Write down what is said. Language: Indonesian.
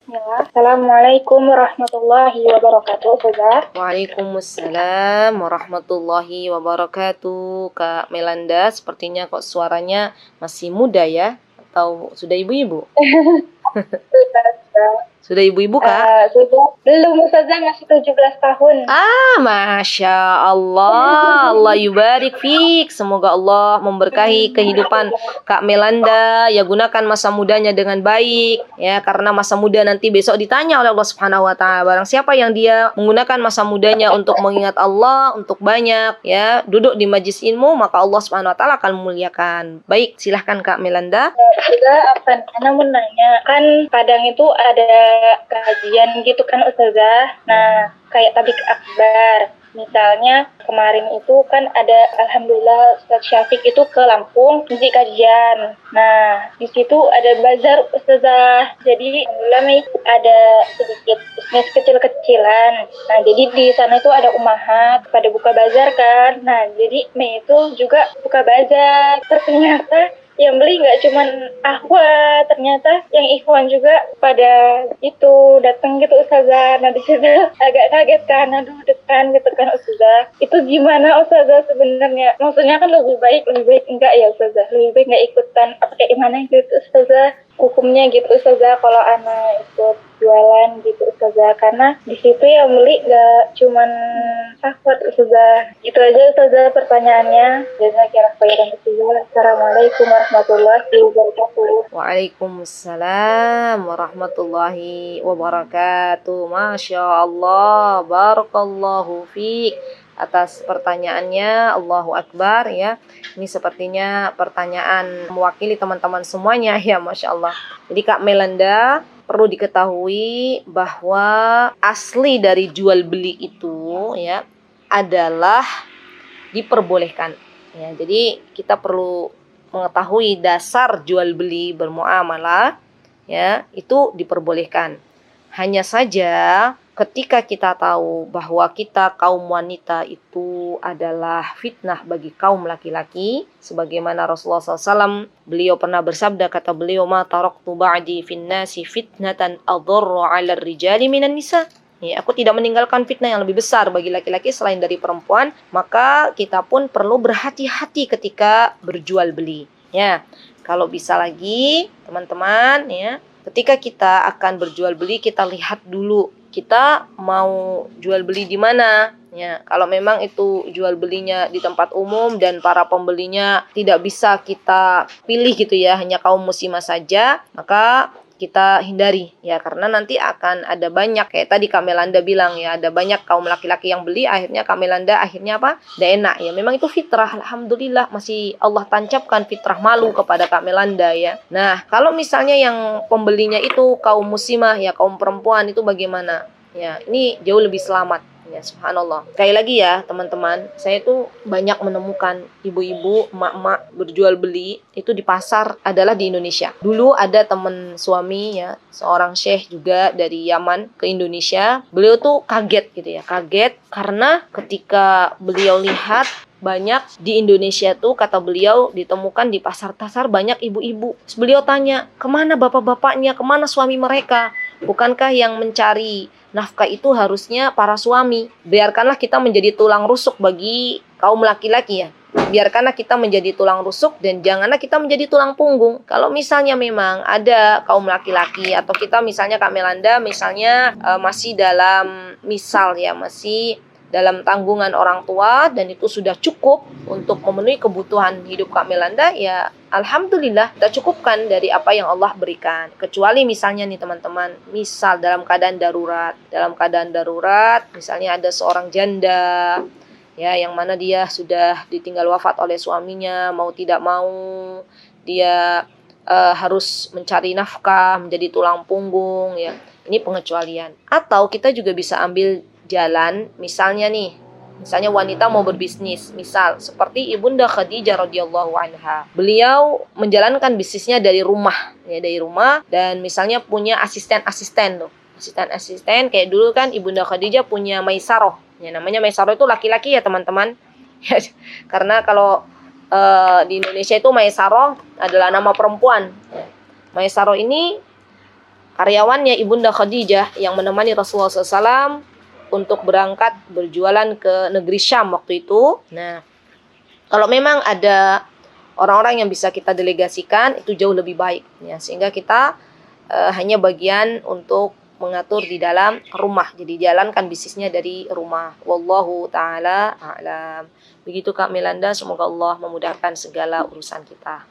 Ya, Assalamualaikum warahmatullahi wabarakatuh, Ustazah. Waalaikumsalam warahmatullahi wabarakatuh. Kak Melanda, sepertinya kok suaranya masih muda ya? Atau sudah ibu-ibu? Sudah ibu-ibu, Kak? Sudah belum, Ustazah, masih 17 tahun. Masya Allah, Allah yubarik fiik. Semoga Allah memberkahi kehidupan Kak Melanda. Ya, gunakan masa mudanya dengan baik. Ya, karena masa muda nanti besok ditanya oleh Allah Subhanahu Wa Taala. Barang siapa yang dia menggunakan masa mudanya untuk mengingat Allah, untuk banyak, ya, duduk di majlis ilmu, maka Allah Subhanahu Wa Taala akan memuliakan. Baik, silahkan Kak Melanda. Ustazah, namun nanya, kan kadang itu ada kajian gitu kan, Ustazah. Nah, kayak tablik akbar. Misalnya kemarin itu kan ada, alhamdulillah, Ustaz Syafiq itu ke Lampung ngisi kajian. Nah, di situ ada bazar, Ustazah. Jadi alhamdulillah Mei, ada sedikit bisnis kecil-kecilan. Nah, jadi di sana itu ada umahat pada buka bazar kan. Nah, jadi Mei itu juga buka bazar. Ternyata yang beli nggak cuman Ahwa, ternyata yang ikhwan juga pada itu datang gitu, Ustazah. Nah, di situ agak kaget kan, aduh dekan gitu kan, Ustazah. Itu gimana, Ustazah, sebenarnya? Maksudnya kan lebih baik enggak ya, Ustazah? Lebih baik nggak ikutan apa kayak gimana gitu, Ustazah? Hukumnya gitu, Ustazah, kalau anak ikut jualan gitu, Ustazah. Karena di situ yang beli nggak cuman Ahwat, Ustazah. Itu aja, Ustazah, pertanyaannya. Jazakallahu khairan, Ustazah. Assalamualaikum warahmatullahi wabarakatuh. Waalaikumsalam warahmatullahi wabarakatuh. Masya Allah, barakallahu fiik atas pertanyaannya. Allahu Akbar ya. Ini sepertinya pertanyaan mewakili teman-teman semuanya ya, Masya Allah. Jadi Kak Melanda, perlu diketahui bahwa asli dari jual beli itu ya adalah diperbolehkan. Ya, jadi kita perlu mengetahui dasar jual beli bermuamalah ya, itu diperbolehkan. Hanya saja ketika kita tahu bahwa kita kaum wanita itu adalah fitnah bagi kaum laki-laki, sebagaimana Rasulullah SAW, beliau pernah bersabda, kata beliau, ma taraktu ba'di finnasi fitnatan adharru 'ala rijali minan nisa. Ya, aku tidak meninggalkan fitnah yang lebih besar bagi laki-laki selain dari perempuan. Maka kita pun perlu berhati-hati ketika berjual beli. Ya, kalau bisa lagi teman-teman ya, ketika kita akan berjual beli, kita lihat dulu kita mau jual beli di mana. Ya, kalau memang itu jual belinya di tempat umum dan para pembelinya tidak bisa kita pilih gitu ya, hanya kaum muslimah saja, maka kita hindari ya, karena nanti akan ada banyak kayak tadi Kak Melanda bilang ya, ada banyak kaum laki-laki yang beli, akhirnya Kak Melanda akhirnya apa? Tidak enak ya. Memang itu fitrah, alhamdulillah masih Allah tancapkan fitrah malu kepada Kak Melanda ya. Nah, kalau misalnya yang pembelinya itu kaum muslimah ya, kaum perempuan, itu bagaimana? Ya, ini jauh lebih selamat. Ya, subhanallah. Sekali lagi ya teman-teman, saya tuh banyak menemukan ibu-ibu, emak-emak berjual beli itu di pasar adalah di Indonesia. Dulu ada teman suami ya, seorang syekh juga dari Yaman ke Indonesia. Beliau tuh kaget gitu ya, kaget karena ketika beliau lihat banyak di Indonesia tuh, kata beliau, ditemukan di pasar-pasar banyak ibu-ibu. Terus beliau tanya, kemana bapak-bapaknya, kemana suami mereka? Bukankah yang mencari nafkah itu harusnya para suami? Biarkanlah kita menjadi tulang rusuk bagi kaum laki-laki ya. Biarkanlah kita menjadi tulang rusuk dan janganlah kita menjadi tulang punggung. Kalau misalnya memang ada kaum laki-laki atau kita misalnya Kak Melanda misalnya masih dalam misal ya, masih dalam tanggungan orang tua dan itu sudah cukup untuk memenuhi kebutuhan hidup Kak Melanda, ya alhamdulillah kita cukupkan dari apa yang Allah berikan. Kecuali misalnya nih teman-teman, misal dalam keadaan darurat misalnya ada seorang janda ya, yang mana dia sudah ditinggal wafat oleh suaminya, mau tidak mau dia harus mencari nafkah, menjadi tulang punggung ya. Ini pengecualian. Atau kita juga bisa ambil jalan, misalnya wanita mau berbisnis, misal seperti Ibunda Khadijah radhiyallahu anha. Beliau menjalankan bisnisnya dari rumah dan misalnya punya asisten tuh. Asisten kayak dulu kan Ibunda Khadijah punya Maisaroh. Ya, namanya Maisaroh itu laki-laki ya, teman-teman. Karena kalau di Indonesia itu Maisaroh adalah nama perempuan. Maisaroh ini karyawannya Ibunda Khadijah yang menemani Rasulullah SAW untuk berangkat berjualan ke negeri Syam waktu itu. Nah, kalau memang ada orang-orang yang bisa kita delegasikan, itu jauh lebih baik ya, sehingga kita hanya bagian untuk mengatur di dalam rumah. Jadi jalankan bisnisnya dari rumah. Wallahu taala a'lam. Begitu Kak Melanda, semoga Allah memudahkan segala urusan kita.